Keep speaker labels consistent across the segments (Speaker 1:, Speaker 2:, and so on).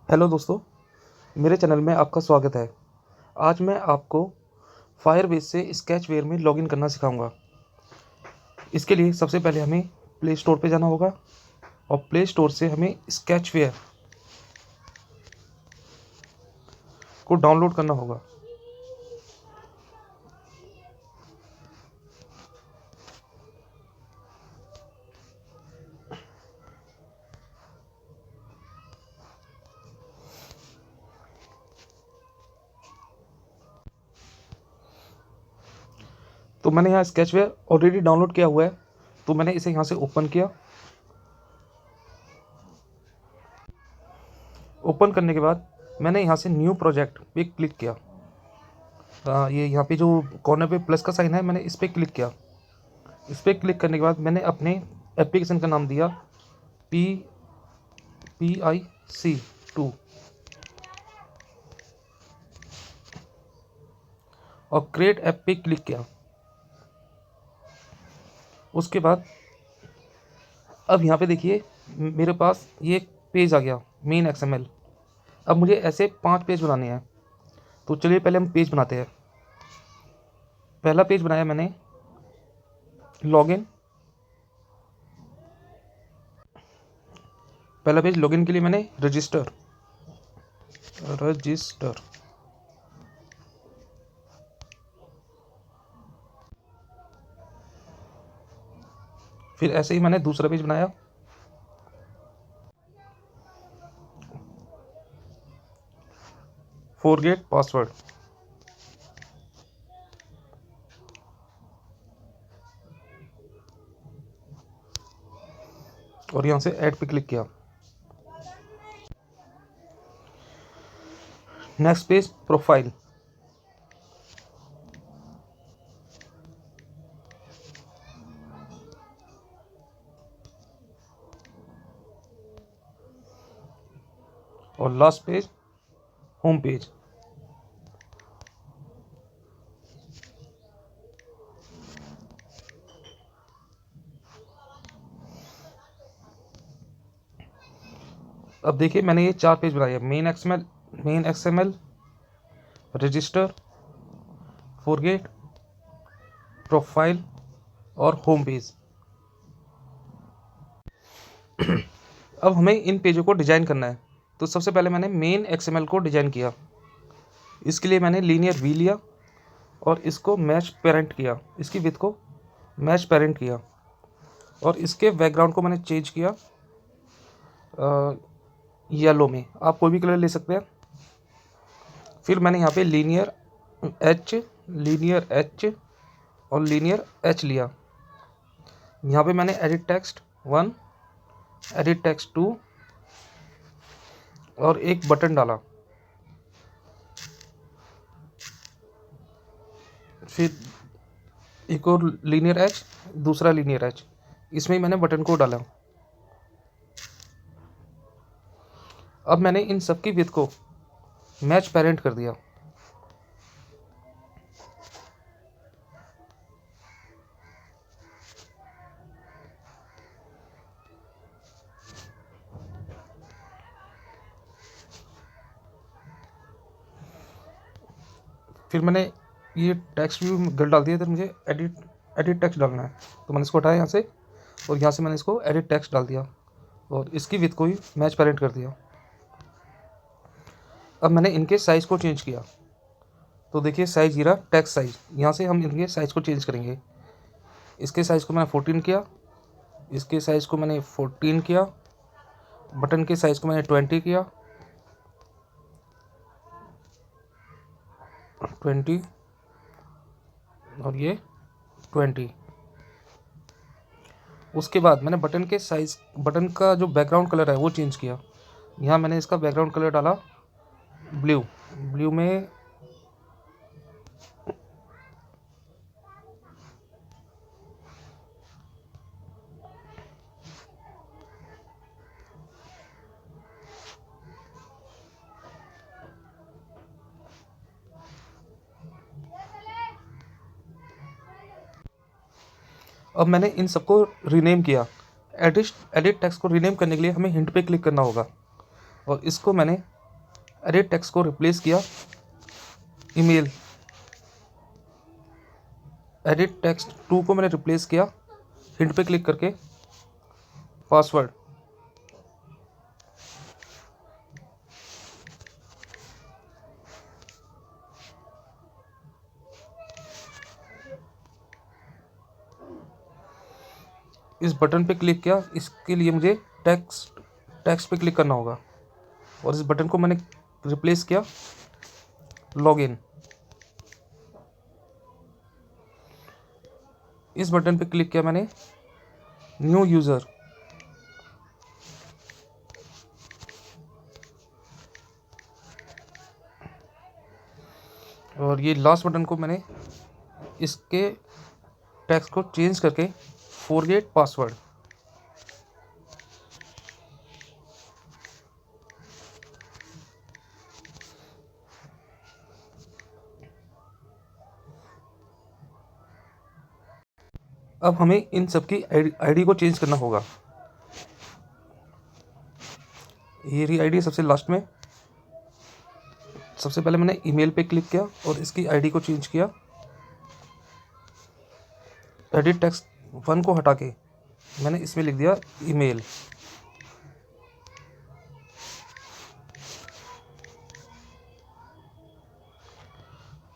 Speaker 1: Hello दोस्तों, मेरे channel में आपका स्वागत है। आज मैं आपको फायरबेस से स्केचवेयर में लॉगिन करना सिखाऊंगा। इसके लिए सबसे पहले हमें प्ले स्टोर पे जाना होगा और प्ले स्टोर से हमें स्केचवेयर को डाउनलोड करना होगा। तो मैंने यहाँ स्केचवेयर ऑलरेडी डाउनलोड किया हुआ है, तो मैंने इसे यहाँ से ओपन किया। ओपन करने के बाद मैंने यहाँ से न्यू प्रोजेक्ट पे क्लिक किया। ये यहाँ पे जो कॉर्नर पे प्लस का साइन है, मैंने इस पर क्लिक किया। इस पर क्लिक करने के बाद मैंने अपने एप्लीकेशन का नाम दिया PIC2 और क्रिएट ऐप पे क्लिक किया। उसके बाद अब यहाँ पे देखिए मेरे पास ये एक पेज आ गया, मेन XML। अब मुझे ऐसे 5 पेज बनाने हैं, तो चलिए पहले हम पेज बनाते हैं। पहला पेज बनाया मैंने लॉगिन। पहला पेज लॉगिन के लिए मैंने रजिस्टर। फिर ऐसे ही मैंने दूसरा पेज बनाया, फॉरगेट पासवर्ड। और यहाँ से ऐड पे क्लिक किया। Next page profile. और लास्ट पेज होम पेज। अब देखिए मैंने ये 4 पेज बनाए, main XML, register, forget, profile और होम पेज। अब हमें इन पेजों को डिजाइन करना है, तो सबसे पहले मैंने मेन XML को डिजाइन किया। इसके लिए मैंने लीनियर V लिया और इसको मैच पेरेंट किया, इसकी विड्थ को मैच पेरेंट किया और इसके बैकग्राउंड को मैंने चेंज किया येलो में। आप कोई भी कलर ले सकते हैं। फिर मैंने यहाँ पे लीनियर H और लीनियर H लिया। यहाँ पे मैंने एडिट टेक्स्ट 1, एडिट टेक्स्ट 2 और एक बटन डाला। फिर एक और लीनियर H, दूसरा लीनियर H, इसमें मैंने बटन को डाला। अब मैंने इन सब की विड्थ को मैच पेरेंट कर दिया। फिर मैंने ये टेक्स्ट भी गल डाल दिया, इधर मुझे एडिट टेक्स्ट डालना है, तो मैंने इसको हटाया यहाँ से और यहाँ से मैंने इसको एडिट टेक्स्ट डाल दिया और इसकी विड्थ को ही मैच पेरेंट कर दिया। अब मैंने इनके साइज़ को चेंज किया, तो देखिए साइज़ गिरा, टेक्स्ट साइज़। यहाँ से हम इनके साइज़ को चेंज करेंगे। इसके साइज़ को मैंने 14 किया, इसके साइज़ को मैंने 14 किया, बटन के साइज़ को मैंने 20 किया, 20 और ये 20। उसके बाद मैंने बटन के साइज़, बटन का जो बैकग्राउंड कलर है वो चेंज किया। यहाँ मैंने इसका बैकग्राउंड कलर डाला ब्लू में। अब मैंने इन सबको रीनेम किया। एडिट टेक्स्ट को रीनेम करने के लिए हमें हिंट पे क्लिक करना होगा और इसको मैंने एडिट टेक्स्ट को रिप्लेस किया ईमेल, एडिट टेक्स्ट 2 को मैंने रिप्लेस किया हिंट पे क्लिक करके पासवर्ड। इस बटन पे क्लिक किया, इसके लिए मुझे टेक्स्ट पे क्लिक करना होगा और इस बटन को मैंने रिप्लेस किया लॉगिन। इस बटन पे क्लिक किया मैंने न्यू यूज़र, और ये लास्ट बटन को मैंने इसके टेक्स्ट को चेंज करके फॉरगेट पासवर्ड। अब हमें इन सब की आईडी को चेंज करना होगा। ये रही आईडी सबसे लास्ट में। सबसे पहले मैंने ईमेल पे क्लिक किया और इसकी आईडी को चेंज किया। एडिट टेक्स्ट 1 को हटा के मैंने इसमें लिख दिया ईमेल।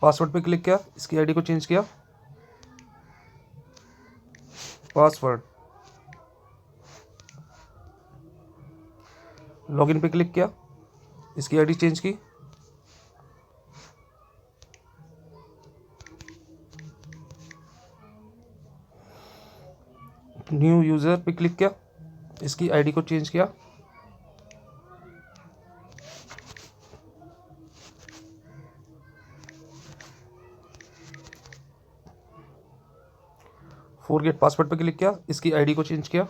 Speaker 1: पासवर्ड पे क्लिक किया, इसकी आईडी को चेंज किया पासवर्ड। लॉगिन पे क्लिक किया, इसकी आईडी चेंज की न्यू यूज़र पे क्लिक किया, इसकी आईडी को चेंज किया फॉरगेट पासवर्ड पे क्लिक किया, इसकी आईडी को चेंज किया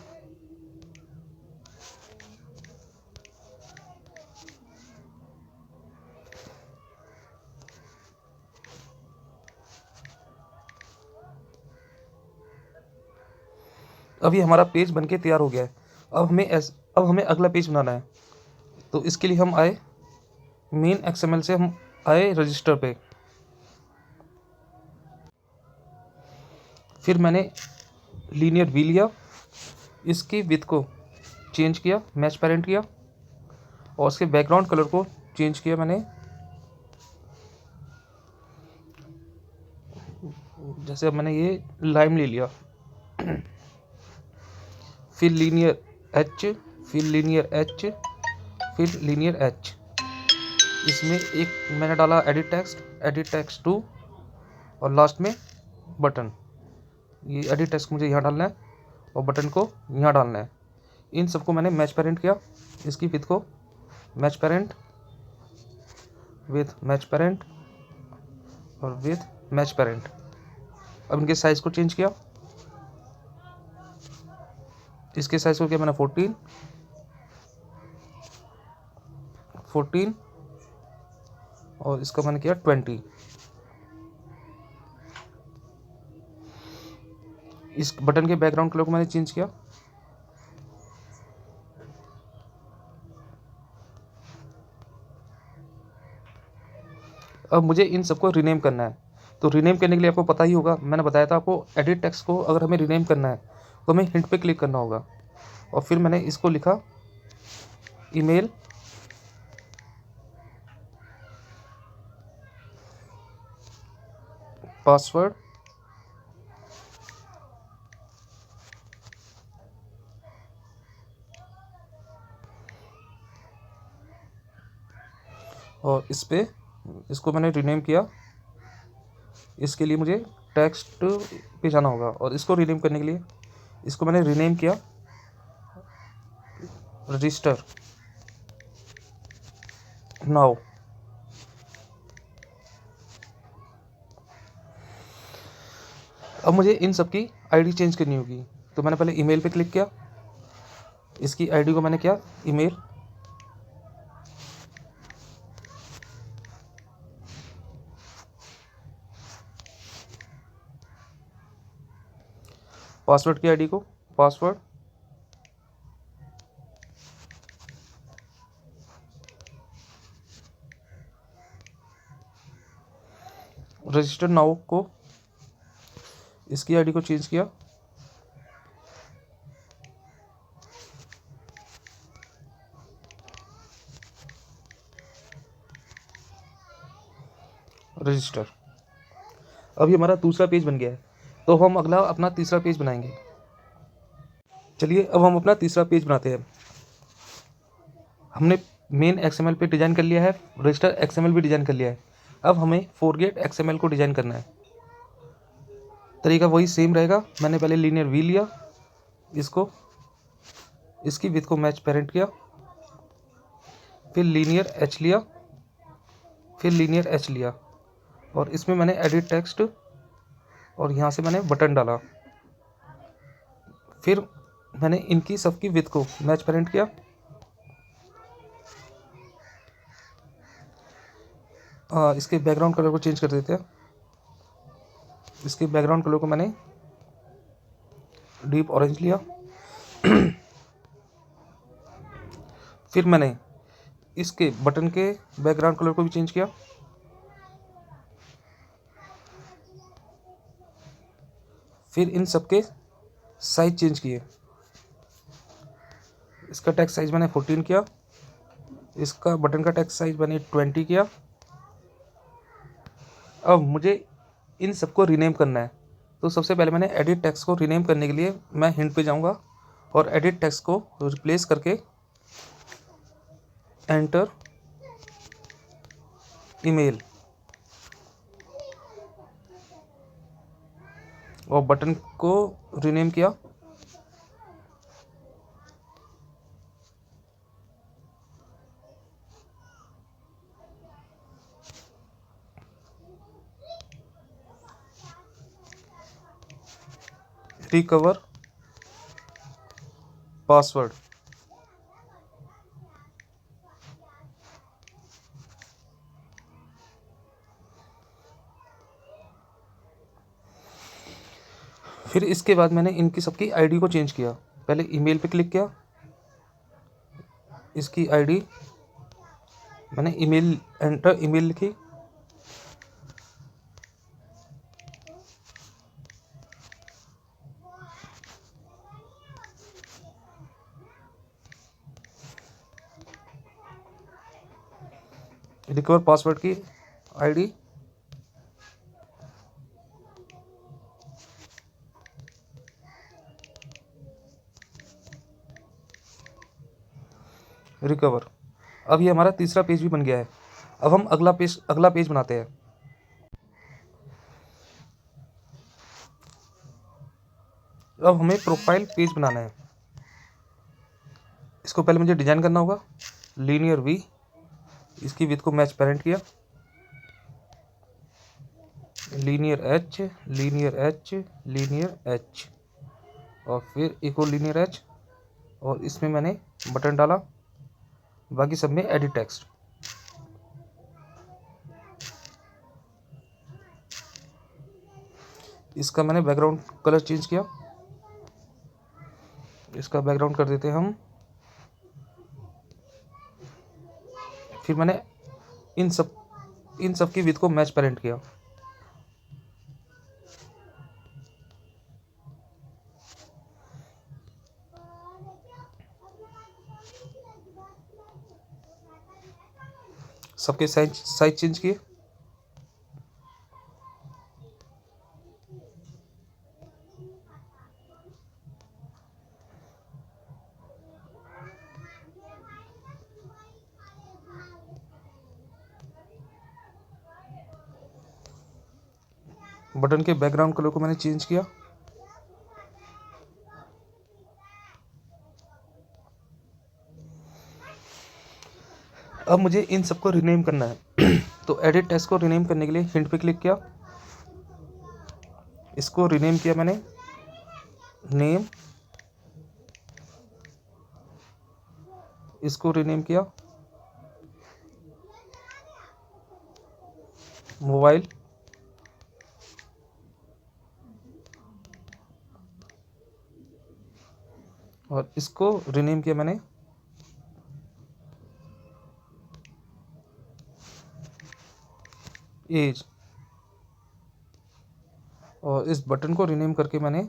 Speaker 1: अब ये हमारा पेज बनके तैयार हो गया है। अब हमें अगला पेज बनाना है। तो इसके लिए हम आए मेन एक्सएमएल से, हम आए रजिस्टर पे। फिर मैंने लीनियर वी लिया, इसकी विड्थ को चेंज किया, मैच पेरेंट किया और उसके बैकग्राउंड कलर को चेंज किया मैंने। जैसे अब मैंने ये लाइम ले लिया, फिर लीनियर एच, फिर लीनियर एच, फिर लीनियर एच। इसमें एक मैंने डाला एडिट टेक्स्ट 2 और लास्ट में बटन। ये एडिट टेक्स्ट मुझे यहाँ डालना है और बटन को यहाँ डालना है। इन सबको मैंने मैच पेरेंट किया, इसकी विड्थ को match parent with match parent और विथ मैच पेरेंट। अब इनके साइज़ को चेंज किया, इसके साइज़ को किया मैंने 14 और इसका मैंने किया 20। इस बटन के बैकग्राउंड कलर को मैंने चेंज किया। अब मुझे इन सबको रीनेम करना है। तो रीनेम करने के लिए आपको पता ही होगा, मैंने बताया था आपको, एडिट टेक्स्ट को अगर हमें रीनेम करना है तो हमें हिंट पे क्लिक करना होगा। और फिर मैंने इसको लिखा ईमेल, पासवर्ड और इसको मैंने रीनेम किया। इसके लिए मुझे टेक्स्ट पे जाना होगा और इसको रीनेम करने के लिए इसको मैंने रीनेम किया रजिस्टर नाउ। अब मुझे इन सब की आईडी चेंज करनी होगी। तो मैंने पहले ईमेल पे क्लिक किया, इसकी आईडी को मैंने किया ईमेल, पासवर्ड की आईडी को पासवर्ड, रजिस्टर नाउ को इसकी आईडी को चेंज किया, रजिस्टर। अब ये हमारा दूसरा पेज बन गया है। तो हम अगला अपना तीसरा पेज बनाएंगे। चलिए अब हम अपना तीसरा पेज बनाते हैं। हमने मेन एक्सएमएल पे डिज़ाइन कर लिया है, रजिस्टर एक्सएमएल भी डिज़ाइन कर लिया है। अब हमें फॉरगेट एक्सएमएल को डिज़ाइन करना है। तरीका वही सेम रहेगा। मैंने पहले लीनियर वी लिया, इसको इसकी विथ को मैच पेरेंट किया, फिर लीनियर एच लिया, फिर लीनियर एच लिया, और इसमें मैंने एडिट टेक्स्ट और यहाँ से मैंने बटन डाला। फिर मैंने इनकी सबकी विथ को मैच पेरेंट किया। इसके बैकग्राउंड कलर को चेंज कर देते हैं। इसके बैकग्राउंड कलर को मैंने डीप ऑरेंज लिया। फिर मैंने इसके बटन के बैकग्राउंड कलर को भी चेंज किया। फिर इन सबके साइज चेंज किए। इसका टेक्स्ट साइज मैंने 14 किया, इसका बटन का टेक्स्ट साइज मैंने 20 किया। अब मुझे इन सबको रीनेम करना है। तो सबसे पहले मैंने एडिट टेक्स्ट को रीनेम करने के लिए मैं हिंट पे जाऊंगा और एडिट टेक्स्ट को रिप्लेस करके एंटर ईमेल और बटन को रीनेम किया। Recover password. फिर इसके बाद मैंने इनकी सबकी आईडी को चेंज किया। पहले ईमेल पे क्लिक किया, इसकी आईडी मैंने ईमेल एंटर ईमेल लिखी, रिकवर पासवर्ड की आईडी रिकवर। अब ये हमारा तीसरा पेज भी बन गया है। अब हम अगला पेज बनाते हैं। अब हमें प्रोफाइल पेज बनाना है। इसको पहले मुझे डिजाइन करना होगा। लीनियर वी, इसकी विथ को मैच पेरेंट किया, linear H, linear H, linear H, और फिर एक और लीनियर एच, और इसमें मैंने बटन डाला। बाकी सब में एडिट टेक्स्ट। इसका मैंने बैकग्राउंड कलर चेंज किया। इसका बैकग्राउंड कर देते हैं हम। फिर मैंने इन सब की विथ को मैच पेरेंट किया। सबके साइज चेंज किए। बटन के बैकग्राउंड कलर को मैंने चेंज किया। अब मुझे इन सबको रीनेम करना है। तो एडिट टेक्स्ट को रीनेम करने के लिए हिंट पे क्लिक किया, इसको रीनेम किया मैंने नेम, इसको रीनेम किया मोबाइल, और इसको रीनेम किया मैंने एज। और इस बटन को रीनेम करके मैंने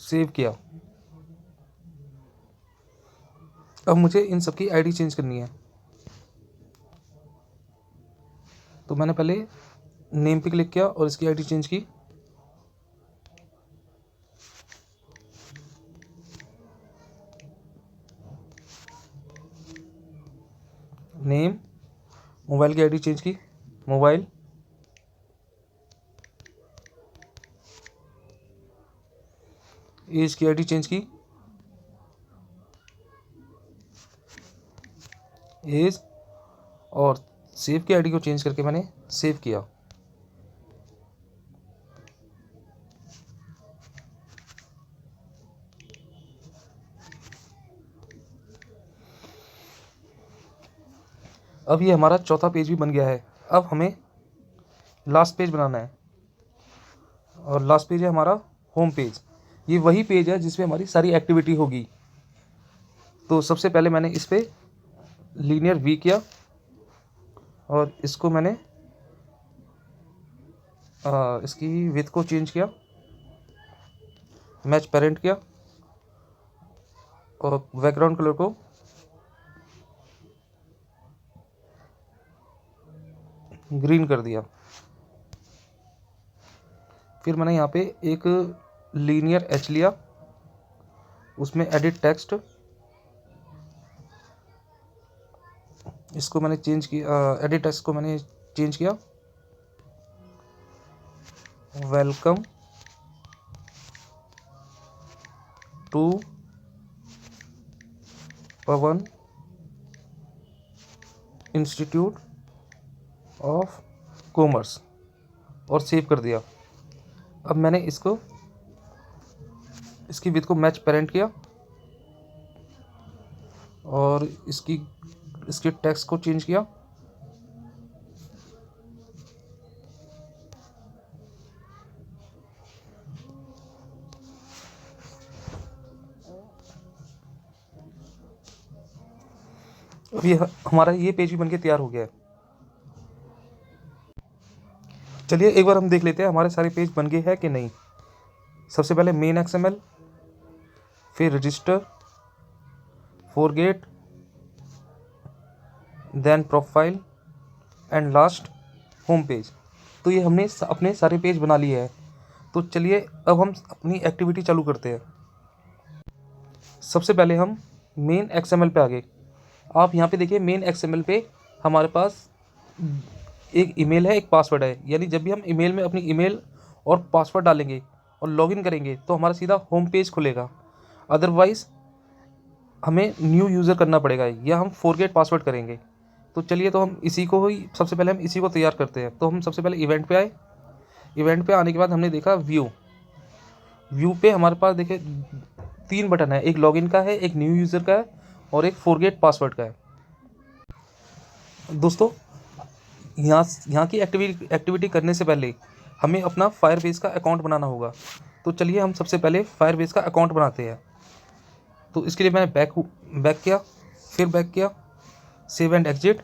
Speaker 1: सेव किया। अब मुझे इन सबकी आईडी चेंज करनी है, तो मैंने पहले नेम पे क्लिक किया और इसकी आईडी चेंज की। नेम, मोबाइल की आईडी चेंज की, मोबाइल, एज की आईडी चेंज की, एज, और सेव की आईडी को चेंज करके मैंने सेव किया। अब ये हमारा चौथा पेज भी बन गया है। अब हमें लास्ट पेज बनाना है, और लास्ट पेज है हमारा होम पेज। ये वही पेज है जिसमें हमारी सारी एक्टिविटी होगी। तो सबसे पहले मैंने इस पे लीनियर वी किया, और इसको मैंने इसकी विड्थ को चेंज किया, मैच पेरेंट किया, और बैकग्राउंड कलर को ग्रीन कर दिया। फिर मैंने यहाँ पे एक लीनियर एच लिया, उसमें एडिट टेक्स्ट, इसको मैंने चेंज किया, एडिट टेक्स्ट को मैंने चेंज किया, welcome to Pawan institute of commerce, और सेव कर दिया। अब मैंने इसकी विड्थ को मैच पेरेंट किया, और इसके टेक्स्ट को चेंज किया। अब ये हमारा ये पेज भी बनके तैयार हो गया है। चलिए एक बार हम देख लेते हैं हमारे सारे पेज बन गए हैं कि नहीं। सबसे पहले मेन एक्सएमएल, फिर register, forget, then profile, and last home page. तो ये हमने अपने सारे पेज बना लिए हैं। तो चलिए अब हम अपनी एक्टिविटी चालू करते हैं। सबसे पहले हम मेन एक्सएमएल पे आ गए। आप यहाँ पे देखिए मेन एक्सएमएल पे हमारे पास एक ईमेल है, एक पासवर्ड है। यानी जब भी हम ईमेल में अपनी ईमेल और पासवर्ड डालेंगे और लॉगिन करेंगे तो हमारा सीधा होम पेज खुलेगा। अदरवाइज़ हमें न्यू यूज़र करना पड़ेगा, या हम फॉरगेट पासवर्ड करेंगे। तो चलिए तो हम इसी को ही सबसे पहले हम इसी को तैयार करते हैं। तो हम सबसे पहले इवेंट पे आए। इवेंट पे आने के बाद हमने देखा व्यू पे हमारे पास देखिए 3 बटन है, एक लॉगिन का है, एक न्यू यूज़र का है, और एक फॉरगेट पासवर्ड का है। दोस्तों यहाँ की एक्टिविटी करने से पहले हमें अपना फायरबेस का अकाउंट बनाना होगा। तो चलिए हम सबसे पहले फायरबेस का अकाउंट बनाते हैं। तो इसके लिए मैंने बैक किया, फिर बैक किया, save and exit.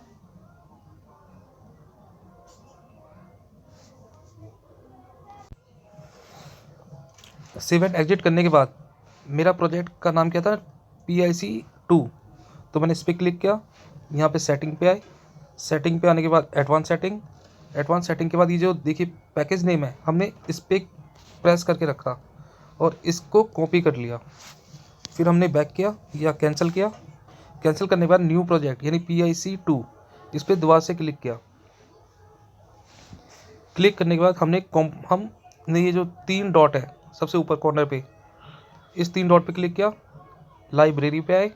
Speaker 1: Save and exit करने के बाद मेरा प्रोजेक्ट का नाम क्या था, PIC2। तो मैंने इस पर क्लिक किया, यहाँ पे सेटिंग पे आए। सेटिंग पे आने के बाद एडवांस सेटिंग के बाद ये जो देखिए पैकेज नेम है, हमने इस पर प्रेस करके रखा और इसको कॉपी कर लिया। फिर हमने बैक किया या कैंसिल किया। कैंसिल करने के बाद न्यू प्रोजेक्ट यानी PIC2, इस पर दोबारा से क्लिक किया। क्लिक करने के बाद हमने ये जो 3 डॉट है सबसे ऊपर कॉर्नर पे, इस 3 डॉट पे क्लिक किया। लाइब्रेरी पे आए,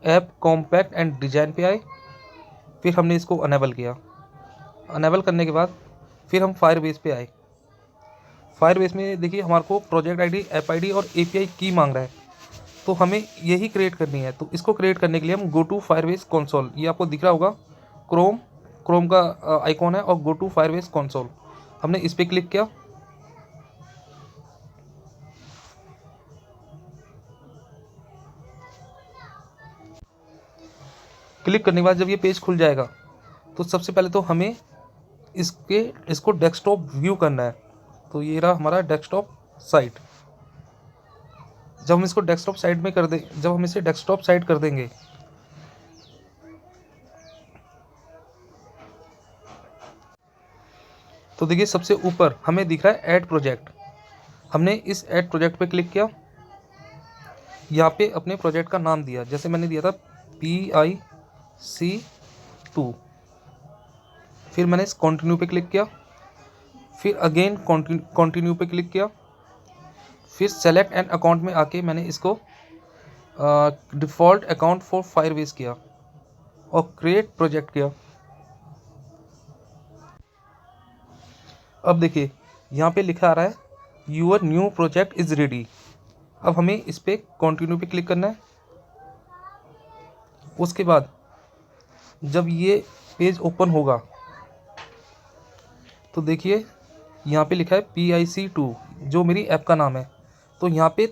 Speaker 1: ऐप कॉम्पैक्ट एंड डिजाइन पे आए, फिर हमने इसको अनेबल किया। अनेबल करने के बाद फिर हम फायरबेस पे आए। फायरबेस में देखिए हमारे को प्रोजेक्ट आईडी, ऐप आईडी और API की मांग रहा है, तो हमें यही क्रिएट करनी है। तो इसको क्रिएट करने के लिए हम गो टू फायरबेस कंसोल, ये आपको दिख रहा होगा, क्रोम का आइकॉन है, और गो टू फायरबेस कंसोल, हमने इस पर क्लिक किया। क्लिक करने के बाद जब ये पेज खुल जाएगा तो सबसे पहले तो हमें इसको डेस्कटॉप व्यू करना है। तो ये रहा हमारा डेस्कटॉप साइट। जब हम इसको डेस्कटॉप साइट में कर दें, जब हम इसे डेस्कटॉप साइट कर देंगे तो देखिए सबसे ऊपर हमें दिख रहा है ऐड प्रोजेक्ट। हमने इस ऐड प्रोजेक्ट पे क्लिक किया, यहाँ पे अपने प्रोजेक्ट का नाम दिया, जैसे मैंने दिया था PIC2। फिर मैंने इस कंटिन्यू पे क्लिक किया, फिर अगेन कंटिन्यू पे क्लिक किया, फिर सेलेक्ट एन अकाउंट में आके मैंने इसको डिफ़ॉल्ट अकाउंट फॉर फायरबेस किया और क्रिएट प्रोजेक्ट किया। अब देखिए यहाँ पे लिखा आ रहा है your new project is ready. अब हमें इस पर कंटिन्यू पे क्लिक करना है। उसके बाद जब ये पेज ओपन होगा तो देखिए यहाँ पे लिखा है PIC2 जो मेरी ऐप का नाम है। तो यहाँ पे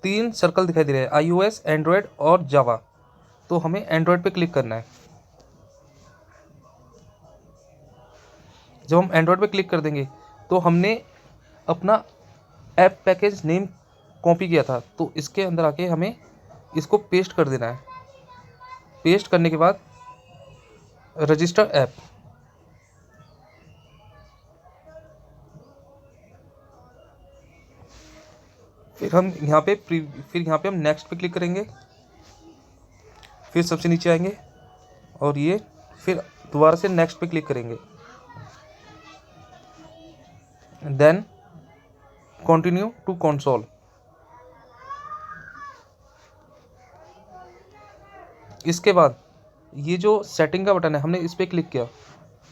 Speaker 1: 3 सर्कल दिखाई दे रहे हैं, iOS, एंड्रॉयड और जावा। तो हमें एंड्रॉयड पे क्लिक करना है। जब हम एंड्रॉयड पे क्लिक कर देंगे तो हमने अपना ऐप पैकेज नेम कॉपी किया था, तो इसके अंदर आके हमें इसको पेस्ट कर देना है। पेस्ट करने के बाद रजिस्टर ऐप, फिर यहाँ पे हम नेक्स्ट पे क्लिक करेंगे, फिर सबसे नीचे आएंगे और ये फिर दोबारा से नेक्स्ट पे क्लिक करेंगे, देन कंटिन्यू टू कंसोल। इसके बाद ये जो सेटिंग का बटन है हमने इस पर क्लिक किया।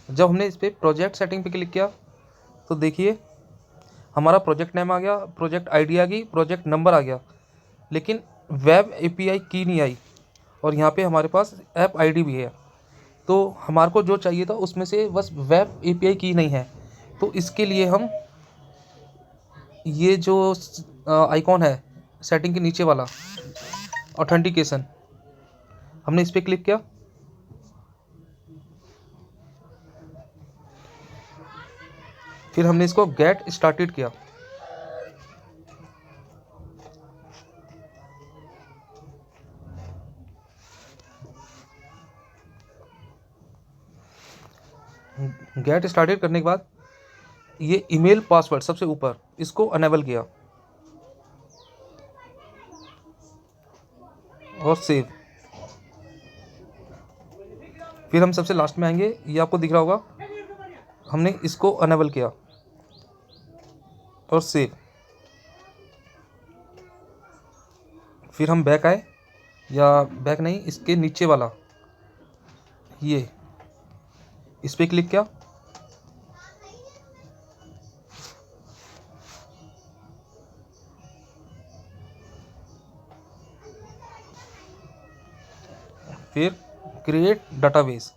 Speaker 1: जब हमने इस पर प्रोजेक्ट सेटिंग पे क्लिक किया तो देखिए हमारा प्रोजेक्ट नेम आ गया, प्रोजेक्ट आईडी आ गई, प्रोजेक्ट नंबर आ गया, लेकिन वेब एपीआई की नहीं आई। और यहाँ पे हमारे पास ऐप आईडी भी है। तो हमारे को जो चाहिए था उसमें से बस वेब एपीआई की नहीं है। तो इसके लिए हम ये जो आइकॉन है सेटिंग के नीचे वाला ऑथेंटिकेशन, हमने इस पर क्लिक किया। फिर हमने इसको गेट स्टार्टेड किया। गेट स्टार्टेड करने के बाद ये ईमेल पासवर्ड सबसे ऊपर इसको अनेबल किया और सेव। फिर हम सबसे लास्ट में आएंगे, ये आपको दिख रहा होगा, हमने इसको अनेबल किया और सेव। फिर हम बैक आए, या बैक नहीं, इसके नीचे वाला ये इस पर क्लिक किया। फिर क्रिएट डाटाबेस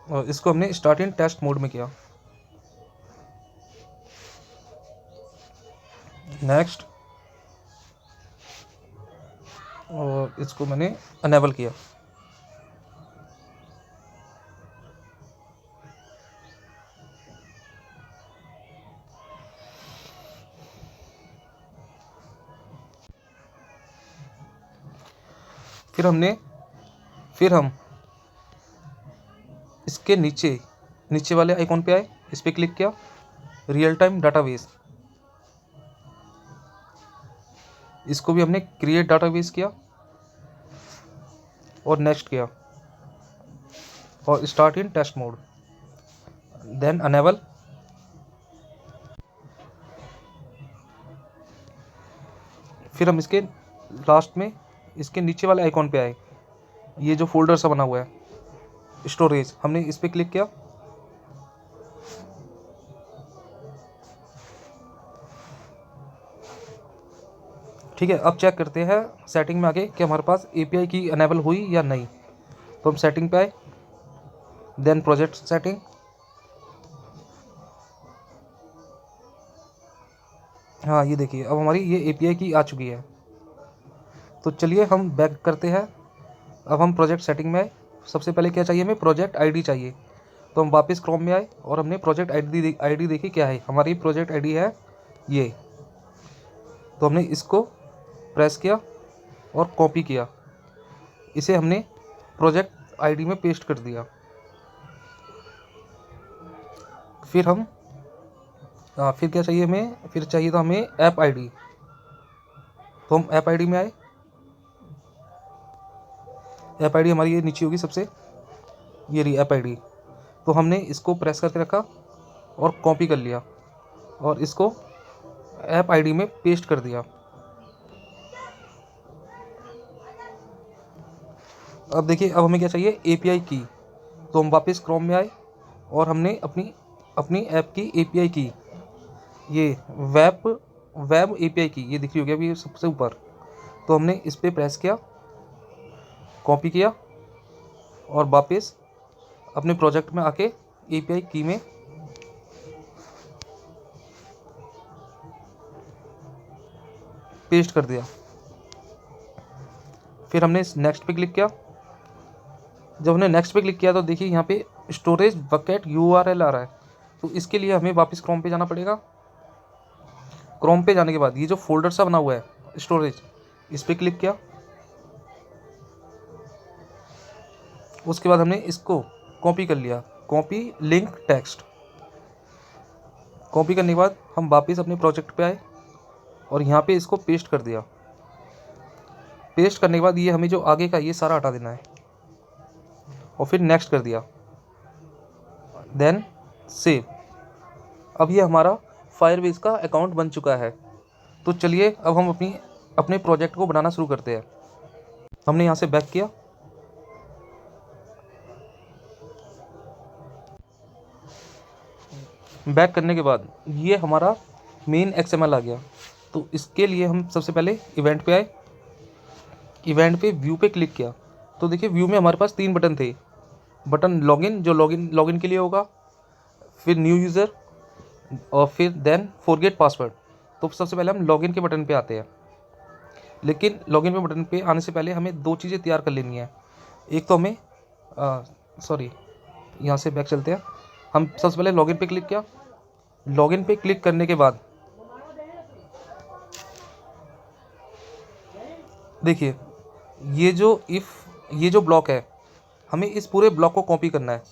Speaker 1: और इसको हमने स्टार्ट इन टेस्ट मोड में किया। नेक्स्ट, और इसको मैंने अनेबल किया। फिर हम इसके नीचे वाले आइकॉन पे आए, इस पर क्लिक किया, रियल टाइम डाटाबेस, इसको भी हमने क्रिएट डाटाबेस किया और नेक्स्ट किया और start in test mode, then enable. फिर हम इसके लास्ट में इसके नीचे वाले आइकॉन पे आए, ये जो फोल्डर सा बना हुआ है स्टोरेज, हमने इस पर क्लिक किया। ठीक है, अब चेक करते हैं सेटिंग में आके कि हमारे पास एपीआई की अनेबल हुई या नहीं। तो हम सेटिंग पे आए, देन प्रोजेक्ट सेटिंग, हाँ ये देखिए अब हमारी ये एपीआई की आ चुकी है। तो चलिए हम बैक करते हैं अब हम प्रोजेक्ट सेटिंग में आए। सबसे पहले क्या चाहिए, हमें प्रोजेक्ट आईडी चाहिए। तो हम वापस क्रोम में आए और हमने प्रोजेक्ट आईडी देखी क्या है, हमारी प्रोजेक्ट आईडी है ये। तो हमने इसको प्रेस किया और कॉपी किया, इसे हमने प्रोजेक्ट आईडी में पेस्ट कर दिया। फिर हम फिर क्या चाहिए हमें, फिर चाहिए था हमें ऐप आईडी। तो हम ऐप आईडी में आए। ऐप आईडी हमारी ये नीचे होगी सबसे, ये रही ऐप आईडी। तो हमने इसको प्रेस करके रखा और कॉपी कर लिया और इसको ऐप आईडी में पेस्ट कर दिया। अब देखिए, अब हमें क्या चाहिए, एपीआई की। तो हम वापस क्रोम में आए और हमने अपनी अपनी ऐप की एपीआई की, ये वेब एपीआई की, ये दिख रही होगी अभी सबसे ऊपर। तो हमने इस पर प्रेस किया, कॉपी किया और वापस अपने प्रोजेक्ट में आके एपीआई की में पेस्ट कर दिया। फिर हमने नेक्स्ट पे क्लिक किया। जब हमने नेक्स्ट पे क्लिक किया तो देखिए यहाँ पे स्टोरेज बकेट यूआरएल आ रहा है। तो इसके लिए हमें वापस क्रोम पे जाना पड़ेगा। क्रोम पे जाने के बाद ये जो फोल्डर सा बना हुआ है स्टोरेज, इस पर क्लिक किया। उसके बाद हमने इसको कॉपी कर लिया, कॉपी लिंक टेक्स्ट। कॉपी करने के बाद हम वापस अपने प्रोजेक्ट पे आए और यहाँ पे इसको पेस्ट कर दिया। पेस्ट करने के बाद ये हमें जो आगे का ये सारा हटा देना है और फिर नेक्स्ट कर दिया, देन सेव। अब ये हमारा फायरबेस का अकाउंट बन चुका है। तो चलिए अब हम अपने प्रोजेक्ट को बनाना शुरू करते हैं। हमने यहाँ से बैक किया। बैक करने के बाद ये हमारा मेन एक्सएमएल आ गया। तो इसके लिए हम सबसे पहले इवेंट पे आए। इवेंट पे व्यू पे क्लिक किया। तो देखिए व्यू में हमारे पास 3 बटन थे। बटन लॉगिन, जो लॉगिन के लिए होगा, फिर न्यू यूज़र और फिर देन फॉरगेट पासवर्ड। तो सबसे पहले हम लॉगिन के बटन पे आते हैं। लेकिन लॉगिन पे बटन पे आने से पहले हमें 2 चीज़ें तैयार कर लेनी है। एक तो हमें यहाँ से बैक चलते हैं। हम सबसे पहले लॉगिन पे क्लिक किया। लॉगिन पे क्लिक करने के बाद देखिए ये जो ब्लॉक है, हमें इस पूरे ब्लॉक को कॉपी करना है।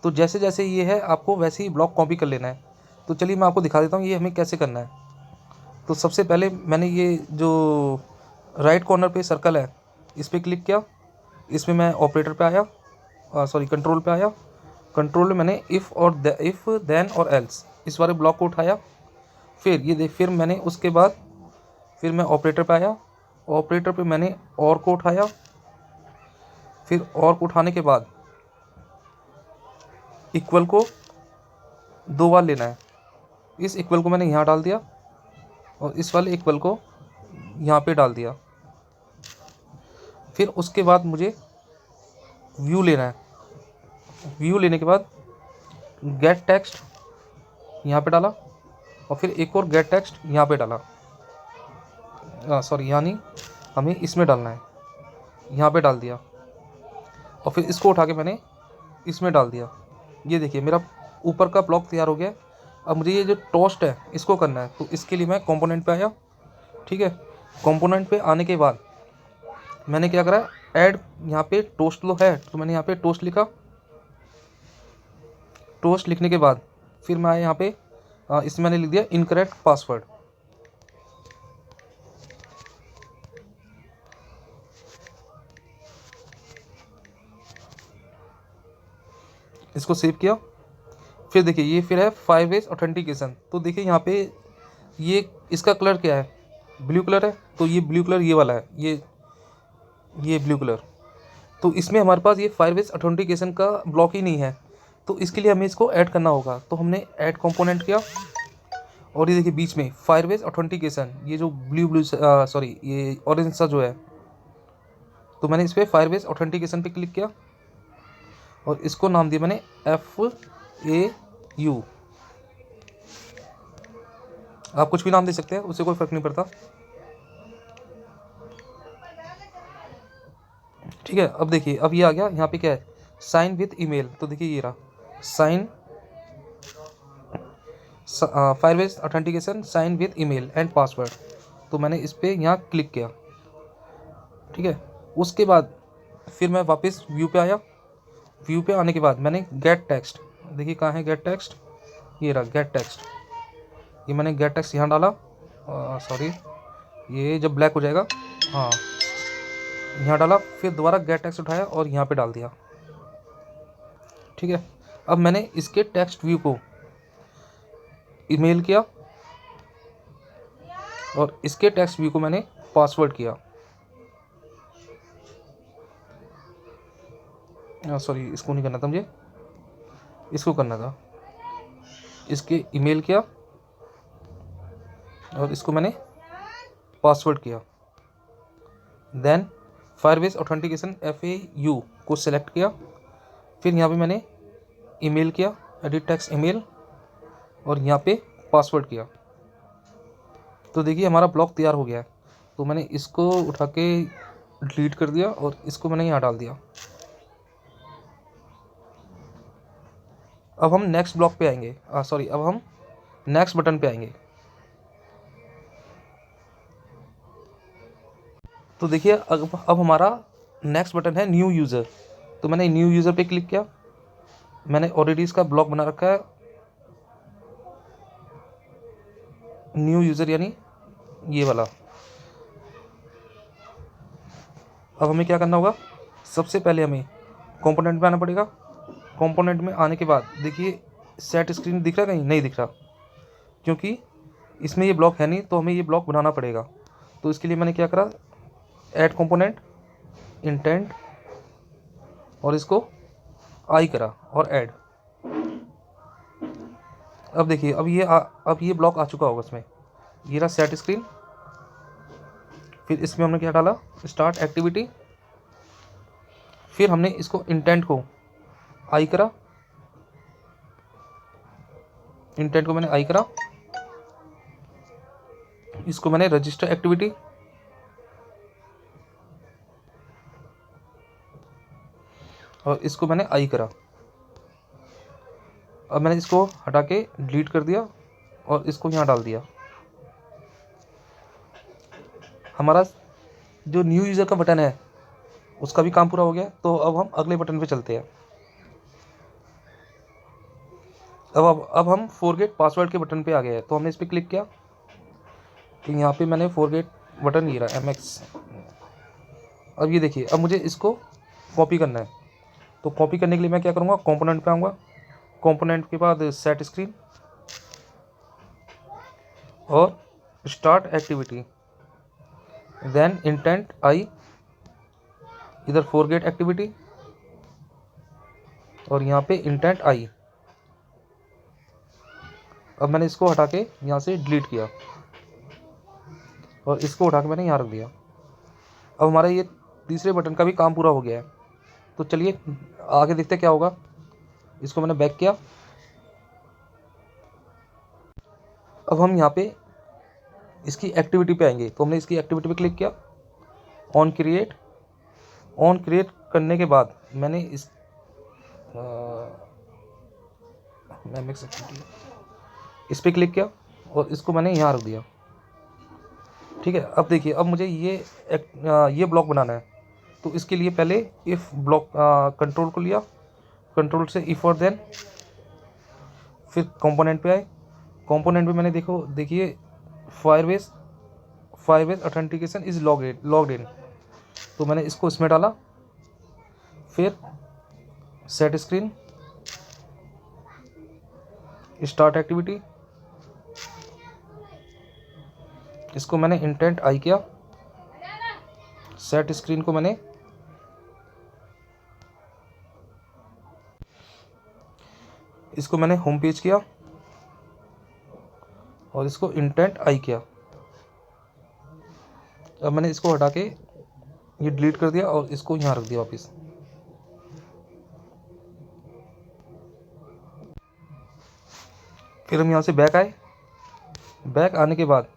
Speaker 1: तो जैसे जैसे ये है आपको वैसे ही ब्लॉक कॉपी कर लेना है। तो चलिए मैं आपको दिखा देता हूँ ये हमें कैसे करना है। तो सबसे पहले मैंने ये जो राइट कॉर्नर पे सर्कल है इस पर क्लिक किया। इसमें मैं ऑपरेटर पे आया, कंट्रोल पे आया। कंट्रोल में मैंने इफ़ देन और एल्स इस वाले ब्लॉक को उठाया। फिर मैंने उसके बाद फिर मैं ऑपरेटर पे आया। ऑपरेटर पे मैंने और को उठाया। फिर और को उठाने के बाद इक्वल को 2 बार लेना है। इस इक्वल को मैंने यहाँ डाल दिया और इस वाले इक्वल को यहाँ पे डाल दिया। फिर उसके बाद मुझे व्यू लेना है। व्यू लेने के बाद गेट टेक्स्ट यहाँ पे डाला और फिर एक और गेट टेक्स्ट यहाँ पे डाला। यहाँ नहीं, हमें इसमें डालना है, यहाँ पे डाल दिया और फिर इसको उठा के मैंने इसमें डाल दिया। ये देखिए मेरा ऊपर का ब्लॉक तैयार हो गया। अब मुझे ये जो टोस्ट है इसको करना है। तो इसके लिए मैं कंपोनेंट पे आया। ठीक है, कंपोनेंट पे आने के बाद मैंने क्या करा, ऐड यहाँ पे टोस्ट लो है तो मैंने यहाँ पे टोस्ट लिखा। टोस्ट लिखने के बाद फिर मैं आया यहाँ पे इसमें मैंने लिख दिया इनकरेक्ट पासवर्ड। इसको सेव किया। फिर देखिए ये फिर है फाइव-वेज ऑथेंटिकेशन। तो देखिए यहाँ पे ये इसका कलर क्या है, ब्लू कलर है। तो ये ब्लू कलर ये वाला है, ये ब्लू कलर। तो इसमें हमारे पास ये फाइव-वेज ऑथेंटिकेशन का ब्लॉक ही नहीं है। तो इसके लिए हमें इसको ऐड करना होगा। तो हमने ऐड कंपोनेंट किया और ये देखिए बीच में फाइव-वेज ऑथेंटिकेशन, ये जो ये ऑरेंज सा जो है, तो मैंने इस पर फाइव-वेज ऑथेंटिकेशन पे क्लिक किया और इसको नाम दिया मैंने FAU। आप कुछ भी नाम दे सकते हैं, उससे कोई फ़र्क नहीं पड़ता। ठीक है, अब देखिए अब ये आ गया यहाँ पे क्या है, साइन विथ ईमेल। तो देखिए ये रहा sign, Firebase authentication sign with email and password. तो मैंने इस पर यहाँ क्लिक किया। ठीक है, उसके बाद फिर मैं वापस व्यू पे आया। व्यू पे आने के बाद मैंने गेट टेक्स्ट, देखिए कहाँ है गेट टेक्स्ट, ये रहा गेट टेक्स्ट। ये मैंने गेट टेक्स्ट यहाँ डाला, सॉरी ये जब ब्लैक हो जाएगा, हाँ यहाँ डाला, फिर दोबारा गेट टेक्स्ट उठाया और यहाँ पे डाल दिया। ठीक है, अब मैंने इसके टेक्स्ट व्यू को ईमेल किया और इसके टेक्स्ट व्यू को मैंने पासवर्ड किया, सॉरी इसको नहीं करना था मुझे, इसको करना था। इसके ईमेल किया और इसको मैंने पासवर्ड किया। देन फायरबेस ऑथेंटिकेशन FAU को सिलेक्ट किया। फिर यहाँ पे मैंने ईमेल किया, एडिट टेक्स्ट ईमेल, और यहाँ पे पासवर्ड किया। तो देखिए हमारा ब्लॉक तैयार हो गया है। तो मैंने इसको उठा के डिलीट कर दिया और इसको मैंने यहाँ डाल दिया। अब हम नेक्स्ट ब्लॉक पे आएंगे, सॉरी अब हम नेक्स्ट बटन पे आएंगे। तो देखिए अब हमारा नेक्स्ट बटन है न्यू यूज़र। तो मैंने न्यू यूज़र पे क्लिक किया। मैंने ऑलरेडी इसका ब्लॉक बना रखा है, न्यू यूज़र यानी ये वाला। अब हमें क्या करना होगा, सबसे पहले हमें कंपोनेंट में आना पड़ेगा। कंपोनेंट में आने के बाद देखिए सेट स्क्रीन दिख रहा है, कहीं नहीं दिख रहा, क्योंकि इसमें ये ब्लॉक है नहीं, तो हमें ये ब्लॉक बनाना पड़ेगा। तो इसके लिए मैंने क्या करा, ऐड कंपोनेंट, इंटेंट, और इसको आई करा और ऐड। अब देखिए अब ये ब्लॉक आ चुका होगा इसमें, ये रहा सेट स्क्रीन। फिर इसमें हमने क्या डाला, स्टार्ट एक्टिविटी। फिर हमने इसको इंटेंट को आई करा, इंटेंट को मैंने आई करा। इसको मैंने रजिस्टर एक्टिविटी, और इसको मैंने आई करा। अब मैंने इसको हटा के डिलीट कर दिया और इसको यहाँ डाल दिया। हमारा जो न्यू यूज़र का बटन है उसका भी काम पूरा हो गया। तो अब हम अगले बटन पे चलते हैं। अब हम फॉरगेट पासवर्ड के बटन पे आ गए हैं। तो हमने इस पर क्लिक किया, तो यहाँ पे मैंने फॉरगेट बटन ये रहा MX। अब ये देखिए अब मुझे इसको कॉपी करना है। तो कॉपी करने के लिए मैं क्या करूँगा, कंपोनेंट पे आऊँगा, कंपोनेंट के बाद सेट स्क्रीन और start activity, then intent I, इधर फॉरगेट एक्टिविटी और यहाँ पे इंटेंट आई। अब मैंने इसको हटा के यहाँ से डिलीट किया और इसको उठा के मैंने यहाँ रख दिया। अब हमारा ये तीसरे बटन का भी काम पूरा हो गया है। तो चलिए आगे देखते क्या होगा। इसको मैंने बैक किया। अब हम यहाँ पे इसकी एक्टिविटी पे आएंगे। तो हमने इसकी एक्टिविटी पे क्लिक किया, ऑन क्रिएट करने के बाद मैंने इस पर क्लिक किया और इसको मैंने यहाँ रख दिया। ठीक है, अब देखिए अब मुझे ये ब्लॉक बनाना है। तो इसके लिए पहले इफ़ ब्लॉक कंट्रोल को लिया, कंट्रोल से इफ और देन, फिर कंपोनेंट पे आए। कंपोनेंट पे मैंने देखिए Firebase authentication is logged in. तो मैंने इसको इसमें डाला। फिर सेट स्क्रीन, स्टार्ट एक्टिविटी, इसको मैंने इंटेंट आई किया, सेट स्क्रीन को मैंने होम पेज किया और इसको इंटेंट आई किया। अब मैंने इसको हटा के ये डिलीट कर दिया और इसको यहाँ रख दिया वापस। फिर हम यहाँ से बैक आए। बैक आने के बाद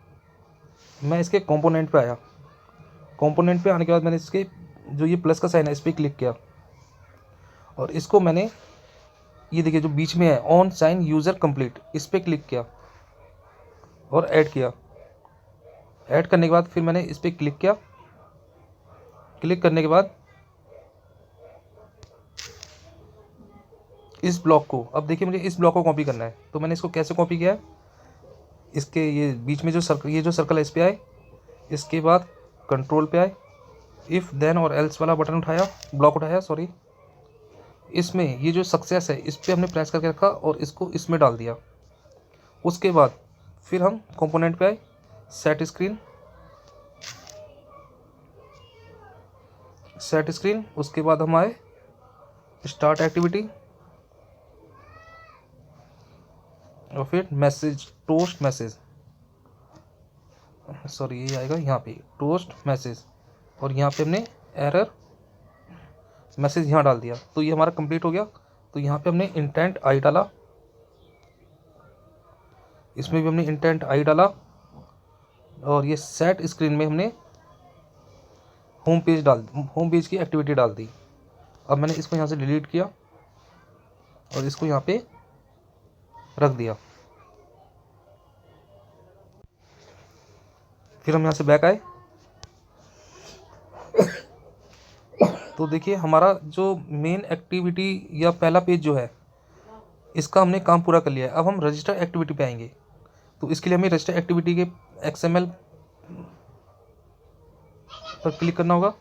Speaker 1: मैं इसके कंपोनेंट पे आया। कंपोनेंट पे आने के बाद मैंने इसके जो ये प्लस का साइन है इस पर क्लिक किया और इसको मैंने ये देखिए जो बीच में है ऑन साइन यूज़र कंप्लीट इस पर क्लिक किया और ऐड किया। ऐड करने के बाद फिर मैंने इस पर क्लिक किया। क्लिक करने के बाद इस ब्लॉक को, अब देखिए मुझे इस ब्लॉक को कॉपी करना है, तो मैंने इसको कैसे कॉपी किया है, इसके ये बीच में जो सर्कल, ये जो सर्कल है इस पे आए, इसके बाद कंट्रोल पे आए, इफ़ देन और एल्स वाला बटन उठाया, ब्लॉक उठाया सॉरी, इसमें ये जो सक्सेस है इस पर हमने प्रेस करके रखा और इसको इसमें डाल दिया। उसके बाद फिर हम कंपोनेंट पे आए, सेट स्क्रीन, उसके बाद हम आए स्टार्ट एक्टिविटी और फिर मैसेज, टोस्ट मैसेज, सॉरी ये आएगा यहाँ पे टोस्ट मैसेज, और यहाँ पे हमने एरर मैसेज यहाँ डाल दिया। तो ये हमारा कंप्लीट हो गया। तो यहाँ पे हमने इंटेंट आई डाला, इसमें भी हमने इंटेंट आई डाला, और ये सेट स्क्रीन में हमने होम पेज की एक्टिविटी डाल दी। अब मैंने इसको यहाँ से डिलीट किया और इसको यहाँ पे रख दिया। फिर हम यहाँ से बैक आए तो देखिए हमारा जो मेन एक्टिविटी या पहला पेज जो है इसका हमने काम पूरा कर लिया है। अब हम रजिस्टर एक्टिविटी पे आएंगे, तो इसके लिए हमें रजिस्टर एक्टिविटी के XML पर क्लिक करना होगा।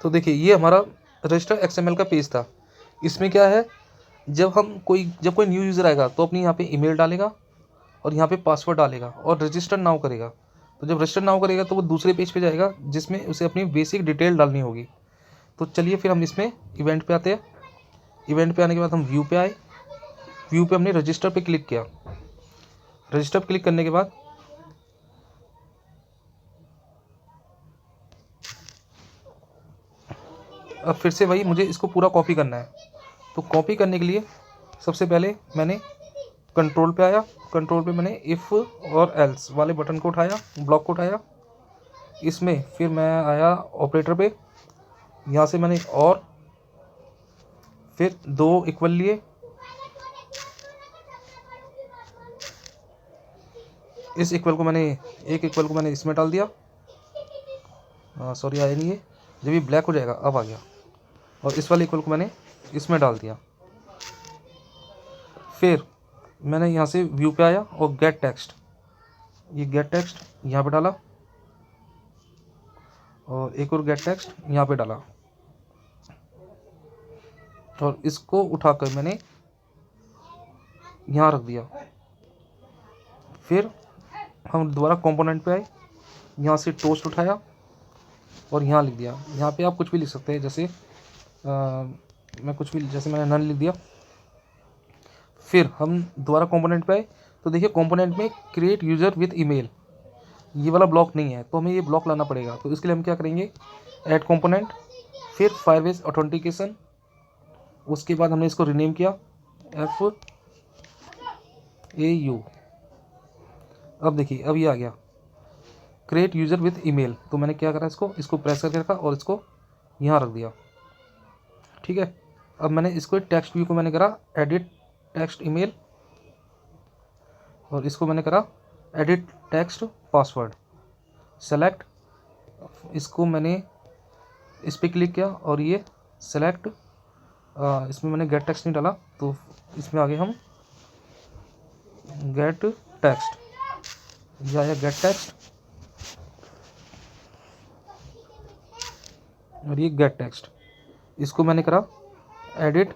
Speaker 1: तो देखिए ये हमारा रजिस्टर XML का पेज था। इसमें क्या है, जब कोई न्यू यूज़र आएगा तो अपनी यहाँ पे ईमेल डालेगा और यहाँ पे पासवर्ड डालेगा और रजिस्टर नाउ करेगा। तो जब रजिस्टर नाउ करेगा तो वो दूसरे पेज पे जाएगा जिसमें उसे अपनी बेसिक डिटेल डालनी होगी। तो चलिए फिर हम इसमें इवेंट पे आते हैं। इवेंट पे आने के बाद हम व्यू पे आए, व्यू पे हमने रजिस्टर पे क्लिक किया। रजिस्टर पे क्लिक करने के बाद अब फिर से वही मुझे इसको पूरा कॉपी करना है। तो कॉपी करने के लिए सबसे पहले मैंने कंट्रोल पे आया, कंट्रोल पे मैंने इफ़ और एल्स वाले बटन को उठाया, ब्लॉक को उठाया। इसमें फिर मैं आया ऑपरेटर पे, यहाँ से मैंने और फिर 2 इक्वल लिए, इस इक्वल को मैंने एक इक्वल को मैंने इसमें डाल दिया। सॉरी आया नहीं, ये जब ये ब्लैक हो जाएगा अब आ गया। और इस वाले इक्वल को मैंने इसमें डाल दिया। फिर मैंने यहाँ से व्यू पे आया और गेट टेक्स्ट, ये गेट टेक्स्ट यहाँ पे डाला और एक और गेट टेक्स्ट यहाँ पे डाला और इसको उठाकर मैंने यहाँ रख दिया। फिर हम दोबारा कंपोनेंट पे आए, यहाँ से टोस्ट उठाया और यहाँ लिख दिया। यहाँ पे आप कुछ भी लिख सकते हैं, जैसे मैं कुछ भी, जैसे मैंने नन लिख दिया। फिर हम दोबारा कंपोनेंट पे आए तो देखिए कंपोनेंट में क्रिएट यूज़र विथ ईमेल ये वाला ब्लॉक नहीं है, तो हमें ये ब्लॉक लाना पड़ेगा। तो इसके लिए हम क्या करेंगे, ऐड कंपोनेंट, फिर फायरबेस ऑथेंटिकेशन, उसके बाद हमने इसको रीनेम किया FAU। अब देखिए अब ये आ गया क्रिएट यूज़र विथ ईमेल। तो मैंने क्या करा, इसको प्रेस करके रखा और इसको यहाँ रख दिया। ठीक है, अब मैंने इसको टेक्स्ट व्यू को मैंने करा एडिट टेक्स्ट ईमेल और इसको मैंने करा एडिट टेक्स्ट पासवर्ड सेलेक्ट। इसको मैंने इस पर क्लिक किया और ये सेलेक्ट, इसमें मैंने गेट टेक्स्ट नहीं डाला तो इसमें आगे हम गेट टेक्स्ट, ये आया गेट टेक्स्ट और ये गेट टेक्स्ट। इसको मैंने करा edit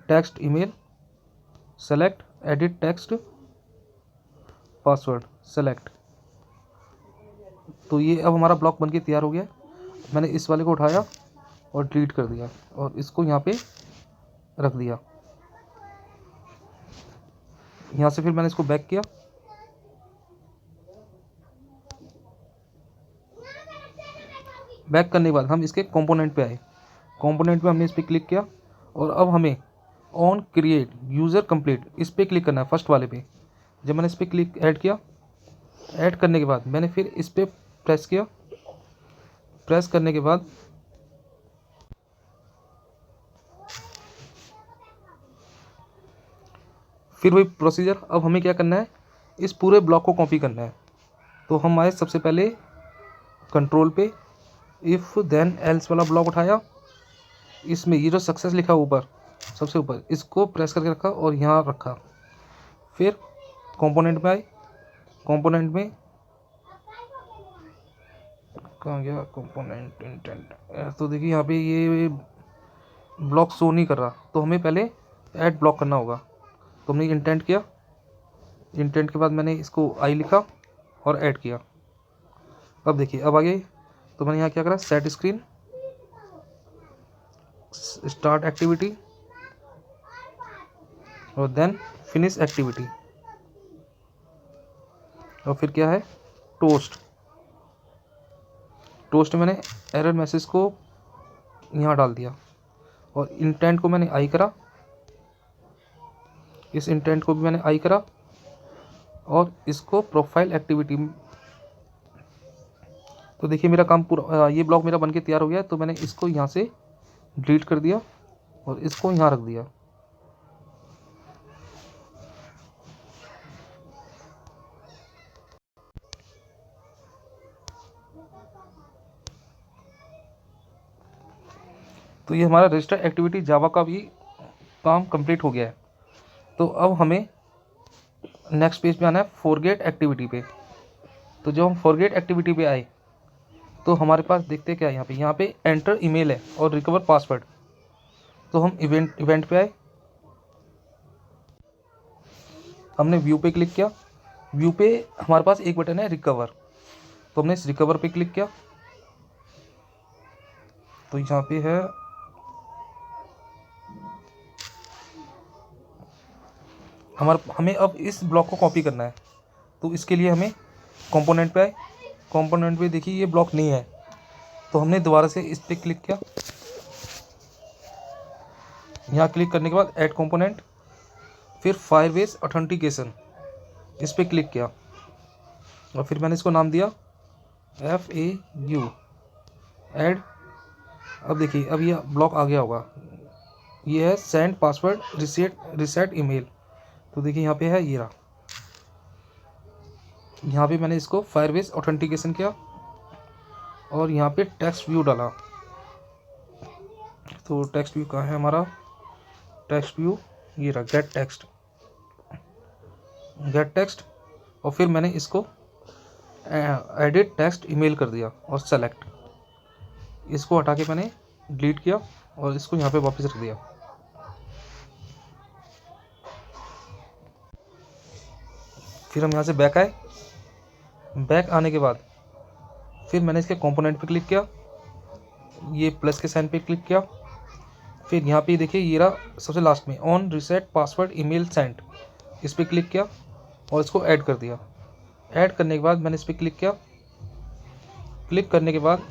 Speaker 1: text email select edit text password select. तो ये अब हमारा ब्लॉक बनके तैयार हो गया। मैंने इस वाले को उठाया और डिलीट कर दिया और इसको यहाँ पे रख दिया। यहाँ से फिर मैंने इसको बैक किया, बैक करने के बाद हम इसके कंपोनेंट पे आए। कंपोनेंट पे हमने इस पर क्लिक किया और अब हमें ऑन क्रिएट यूज़र कंप्लीट इस पर क्लिक करना है, फर्स्ट वाले पे। जब मैंने इस पर क्लिक ऐड किया, ऐड करने के बाद मैंने फिर इस पर प्रेस किया प्रेस करने के बाद फिर वही प्रोसीजर। अब हमें क्या करना है, इस पूरे ब्लॉक को कॉपी करना है। तो हम आए सबसे पहले कंट्रोल पे, इफ़ देन एल्स वाला ब्लॉक उठाया, इसमें ये जो सक्सेस लिखा ऊपर सबसे ऊपर, इसको प्रेस करके रखा और यहाँ रखा। फिर कंपोनेंट में आए, कंपोनेंट में कहाँ गया कंपोनेंट इंटेंट, तो देखिए यहाँ पे ये ब्लॉक शो नहीं कर रहा, तो हमें पहले ऐड ब्लॉक करना होगा। तो हमने इंटेंट किया, इंटेंट के बाद मैंने इसको आई लिखा और ऐड किया। अब देखिए अब आगे, तो मैंने यहाँ क्या करा, सेट स्क्रीन, स्टार्ट एक्टिविटी और देन फिनिश एक्टिविटी, और फिर क्या है टोस्ट। टोस्ट मैंने एरर मैसेज को यहाँ डाल दिया और इंटेंट को मैंने आई करा, इस इंटेंट को भी मैंने आई करा और इसको प्रोफाइल एक्टिविटी। तो देखिए मेरा काम पूरा, ये ब्लॉक मेरा बनके तैयार हो गया है। तो मैंने इसको यहाँ से डिलीट कर दिया और इसको यहाँ रख दिया। तो ये हमारा रजिस्टर एक्टिविटी जावा का भी काम कंप्लीट हो गया है। तो अब हमें नेक्स्ट पेज पे आना है, फॉरगेट एक्टिविटी पे। तो जब हम फॉरगेट एक्टिविटी पे आए तो हमारे पास देखते क्या है, यहाँ पे एंटर ईमेल है और रिकवर पासवर्ड। तो हम इवेंट पे आए, हमने व्यू पे क्लिक किया। व्यू पे हमारे पास एक बटन है रिकवर, तो हमने इस रिकवर पे क्लिक किया। तो यहाँ पे है हमें अब इस ब्लॉक को कॉपी करना है। तो इसके लिए हमें कंपोनेंट पे आए, कंपोनेंट पे देखिए ये ब्लॉक नहीं है, तो हमने दोबारा से इस पर क्लिक किया। यहाँ क्लिक करने के बाद ऐड कंपोनेंट, फिर फायरबेस ऑथेंटिकेशन, इस पर क्लिक किया और फिर मैंने इसको नाम दिया FAU ऐड। अब देखिए अब ये ब्लॉक आ गया होगा, ये है सेंड पासवर्ड रिसेट ईमेल। तो देखिए यहाँ पे है ये रहा, यहाँ पे मैंने इसको फायरबेस ऑथेंटिकेशन किया और यहाँ पे टेक्स्ट व्यू डाला। तो टेक्स्ट व्यू कहाँ है हमारा, टेक्स्ट व्यू ये रहा, गेट टेक्स्ट। और फिर मैंने इसको एडिट टेक्स्ट ईमेल कर दिया और सेलेक्ट, इसको हटा के मैंने डिलीट किया और इसको यहाँ पे वापस रख दिया। फिर हम यहाँ से बैक आए, बैक आने के बाद फिर मैंने इसके कंपोनेंट पे क्लिक किया, ये प्लस के साइन पे क्लिक किया। फिर यहाँ पे देखिए ये रहा सबसे लास्ट में on reset password email send, इस पर क्लिक किया और इसको ऐड कर दिया। ऐड करने के बाद मैंने इस पर क्लिक किया, क्लिक करने के बाद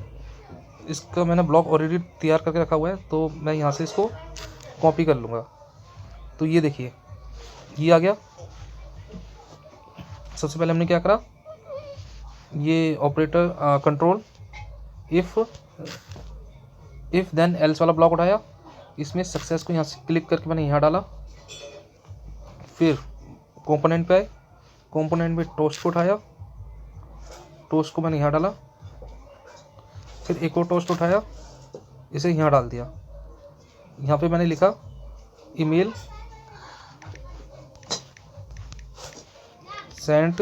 Speaker 1: इसका मैंने ब्लॉक ऑलरेडी तैयार करके रखा हुआ है, तो मैं यहाँ से इसको कॉपी कर लूँगा। तो ये देखिए ये आ गया। सबसे पहले हमने क्या करा, ये operator control if then else वाला ब्लॉक उठाया, इसमें सक्सेस को यहाँ से क्लिक करके मैंने यहाँ डाला। फिर कंपोनेंट पे आए, कंपोनेंट में टोस्ट को उठाया, टोस्ट को मैंने यहाँ डाला। फिर एक और टोस्ट उठाया, इसे यहाँ डाल दिया। यहाँ पे मैंने लिखा ईमेल सेंट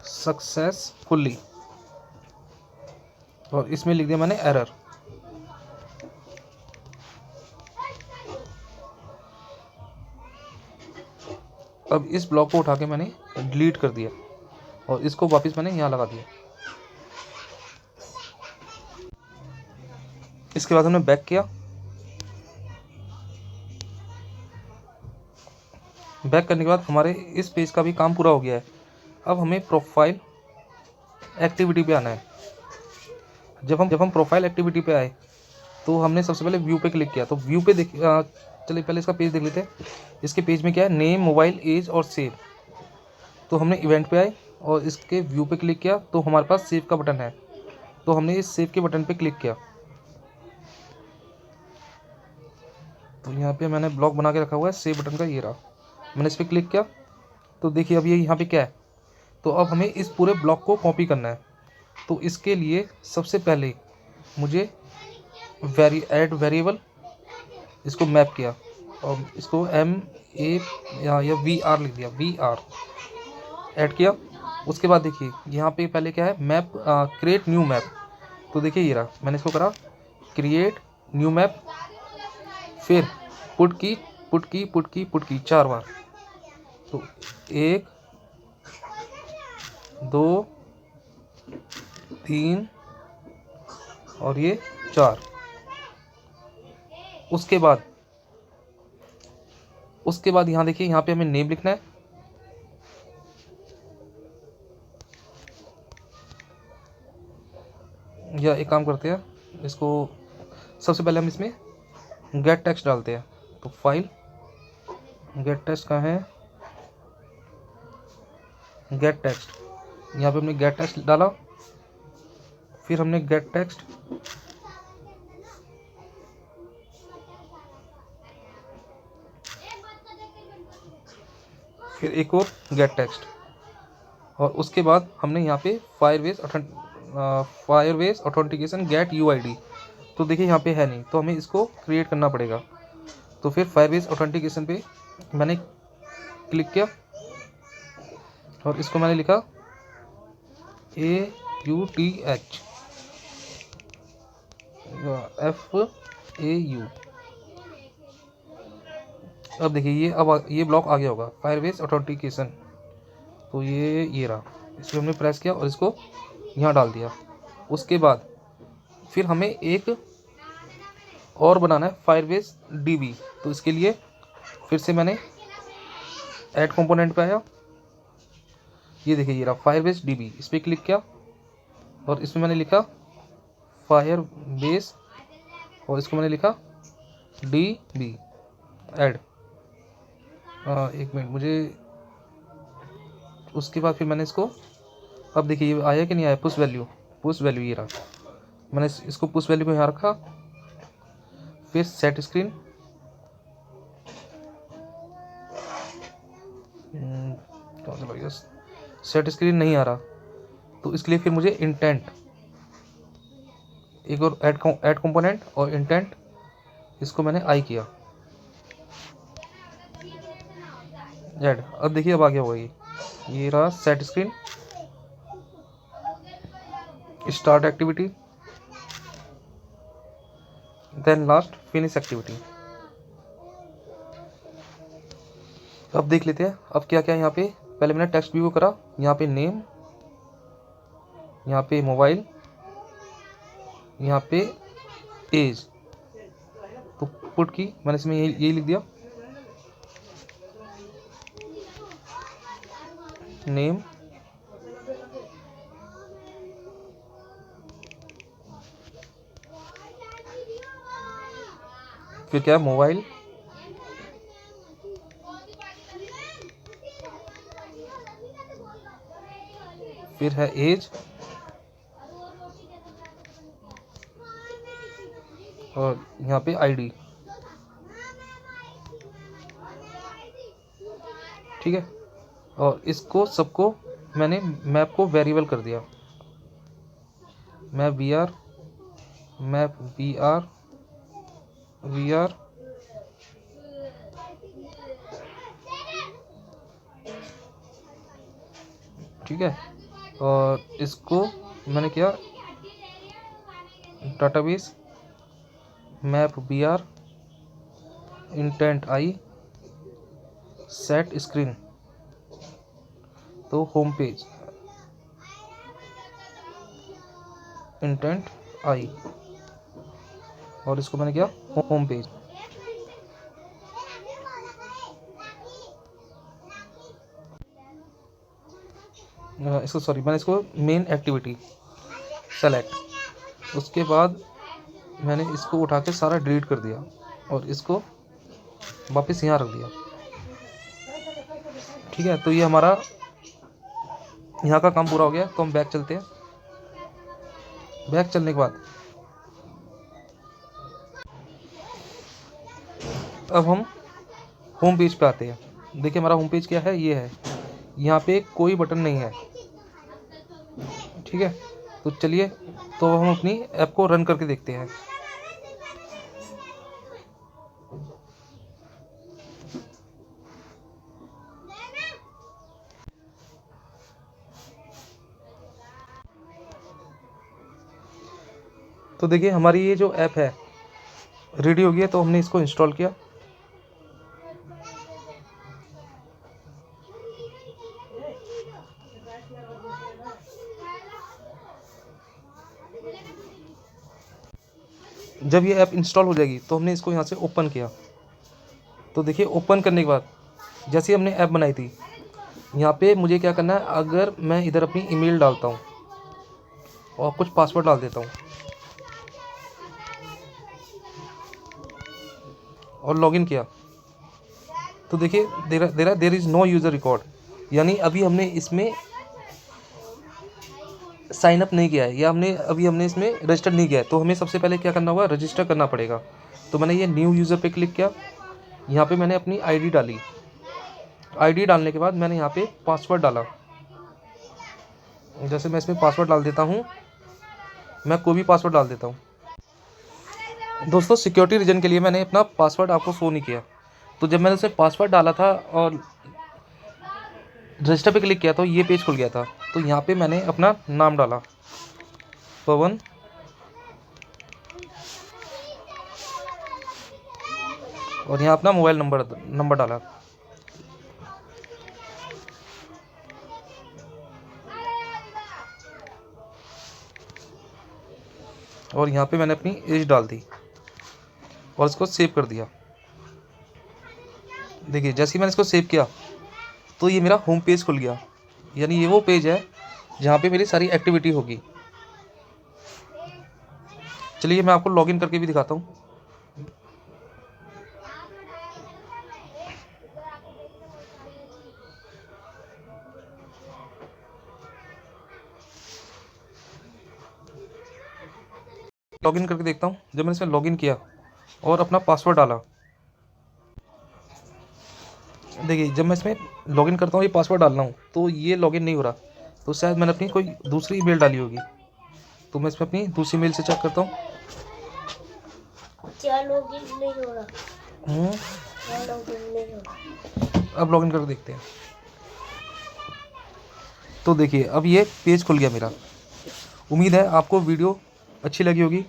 Speaker 1: सक्सेसफुली और इसमें लिख दिया मैंने एरर। अब इस ब्लॉक को उठा के मैंने डिलीट कर दिया और इसको वापस मैंने यहाँ लगा दिया। इसके बाद हमने बैक किया, बैक करने के बाद हमारे इस पेज का भी काम पूरा हो गया है। अब हमें प्रोफाइल एक्टिविटी पे आना है। जब हम प्रोफाइल एक्टिविटी पे आए तो हमने सबसे पहले व्यू पे क्लिक किया। तो व्यू पे चलिए पहले इसका पेज देख लेते हैं। इसके पेज में क्या है, नेम, मोबाइल, एज और सेव। तो हमने इवेंट पे आए और इसके व्यू पे क्लिक किया तो हमारे पास सेव का बटन है। तो हमने इस सेव के बटन पे क्लिक किया, तो यहाँ पे मैंने ब्लॉक बना के रखा हुआ है सेव बटन का, ये रहा। मैंने इस पर क्लिक किया तो देखिए अब ये यहाँ पे क्या है। तो अब हमें इस पूरे ब्लॉक को कॉपी करना है। तो इसके लिए सबसे पहले मुझे ऐड वेरिएबल, इसको मैप किया और इसको MA या VR लिख दिया, VR ऐड किया। उसके बाद देखिए यहाँ पे पहले क्या है, मैप क्रिएट न्यू मैप। तो देखिए ये रहा, मैंने इसको करा क्रिएट न्यू मैप, फिर पुट की 4 बार। तो 1 2 3 और ये 4। उसके बाद यहाँ देखिए, यहाँ पे हमें नेम लिखना है। या एक काम करते हैं, इसको सबसे पहले हम इसमें गेट टेक्स्ट डालते हैं। तो फाइल गेट टेक्स्ट कहाँ है, गेट टेक्स्ट, यहाँ पे हमने गेट टेक्स्ट डाला। फिर हमने गेट टेक्स्ट, फिर एक और गेट टेक्स्ट, और उसके बाद हमने यहाँ पे फायरबेस ऑथेंटिकेशन गेट UID। तो देखिए यहाँ पे है नहीं, तो हमें इसको क्रिएट करना पड़ेगा। तो फिर फायरबेस ऑथेंटिकेशन पे मैंने क्लिक किया और इसको मैंने लिखा AUTH FAU। अब देखिए ये ब्लॉक आ गया होगा, फायरबेस ऑथेंटिकेशन। तो ये रहा, इसको हमने प्रेस किया और इसको यहाँ डाल दिया। उसके बाद फिर हमें एक और बनाना है फायरबेस DB। तो इसके लिए फिर से मैंने ऐड कंपोनेंट पे आया, ये देखिए ये रहा फायरबेस DB। इस पर क्लिक किया और इसमें मैंने लिखा फायरबेस और इसको मैंने लिखा DB ऐड। एक मिनट मुझे, उसके बाद फिर मैंने इसको, अब देखिए ये आया कि नहीं आया, पुश वैल्यू ये रहा। मैंने इसको पुश वैल्यू को यहाँ रखा। फिर सेट स्क्रीन, सेट स्क्रीन नहीं आ रहा, तो इसके लिए फिर मुझे इंटेंट, एक और ऐड कंपोनेंट और इंटेंट, इसको मैंने आई किया ऐड। अब देखिए अब आ गया होगा ये रहा set screen, start activity, then last finish activity. अब देख लेते हैं अब क्या क्या यहाँ पे। पहले मैंने टेक्स्ट व्यू करा, यहाँ पे नेम, यहाँ पे मोबाइल, यहाँ पे एज। तो पुट की मैंने इसमें यही लिख दिया, नेम, फिर क्या है मोबाइल, फिर है एज, और यहाँ पे ID। ठीक है, और इसको सबको मैंने मैप को वेरिएबल कर दिया, मैप VR। ठीक है, और इसको मैंने किया database map BR intent I set screen, तो होम पेज इंटेंट I, और इसको मैंने किया होम पेज। मैंने इसको मेन एक्टिविटी सेलेक्ट। उसके बाद मैंने इसको उठा के सारा डिलीट कर दिया और इसको वापस यहाँ रख दिया। ठीक है, तो ये हमारा यहाँ का काम पूरा हो गया। तो हम बैक चलते हैं, बैक चलने के बाद अब हम होम पेज पे आते हैं। देखिए हमारा होम पेज क्या है, ये है। यहाँ पे कोई बटन नहीं है, ठीक है। तो चलिए, तो हम अपनी ऐप को रन करके देखते हैं। तो देखिए हमारी ये जो ऐप है रेडी हो गई है, तो हमने इसको इंस्टॉल किया। जब ये ऐप इंस्टॉल हो जाएगी तो हमने इसको यहाँ से ओपन किया। तो देखिए ओपन करने के बाद जैसे हमने ऐप बनाई थी, यहाँ पे मुझे क्या करना है, अगर मैं इधर अपनी ईमेल डालता हूँ और कुछ पासवर्ड डाल देता हूँ और लॉगिन किया, तो देखिए there is no user record, यानी अभी हमने इसमें साइन अप नहीं किया है या हमने इसमें रजिस्टर नहीं किया है। तो हमें सबसे पहले क्या करना होगा, रजिस्टर करना पड़ेगा। तो मैंने ये न्यू यूज़र पे क्लिक किया। यहाँ पे मैंने अपनी आईडी डाली। आईडी डालने के बाद मैंने यहाँ पे पासवर्ड डाला। जैसे मैं इसमें पासवर्ड डाल देता हूँ, मैं कोई भी पासवर्ड डाल देता हूँ। दोस्तों सिक्योरिटी रीजन के लिए मैंने अपना पासवर्ड आपको शो नहीं किया। तो जब मैंने उसमें पासवर्ड डाला था और रजिस्टर पे क्लिक किया तो ये पेज खुल गया था। तो यहाँ पे मैंने अपना नाम डाला, पवन, और यहाँ अपना मोबाइल नंबर डाला। और यहाँ पे मैंने अपनी एज डाल दी और इसको सेव कर दिया। देखिए जैसे ही मैंने इसको सेव किया तो ये मेरा होम पेज खुल गया, यानी ये वो पेज है जहाँ पे मेरी सारी एक्टिविटी होगी। चलिए मैं आपको लॉगिन करके भी दिखाता हूँ। लॉगिन करके देखता हूँ। जब मैंने इसमें लॉगिन किया और अपना पासवर्ड डाला, देखिए जब मैं इसमें लॉगिन करता हूँ, ये पासवर्ड डाल रहा हूँ तो ये लॉगिन नहीं हो रहा। तो शायद मैंने अपनी कोई दूसरी ईमेल डाली होगी। तो मैं इसमें अपनी दूसरी ईमेल से चेक करता हूँ।
Speaker 2: क्या लॉगिन नहीं हो रहा? क्या लॉगिन नहीं हो रहा?
Speaker 1: अब लॉगिन करके देखते हैं। तो देखिए अब ये पेज खुल गया मेरा। उम्मीद है आपको वीडियो अच्छी लगी होगी।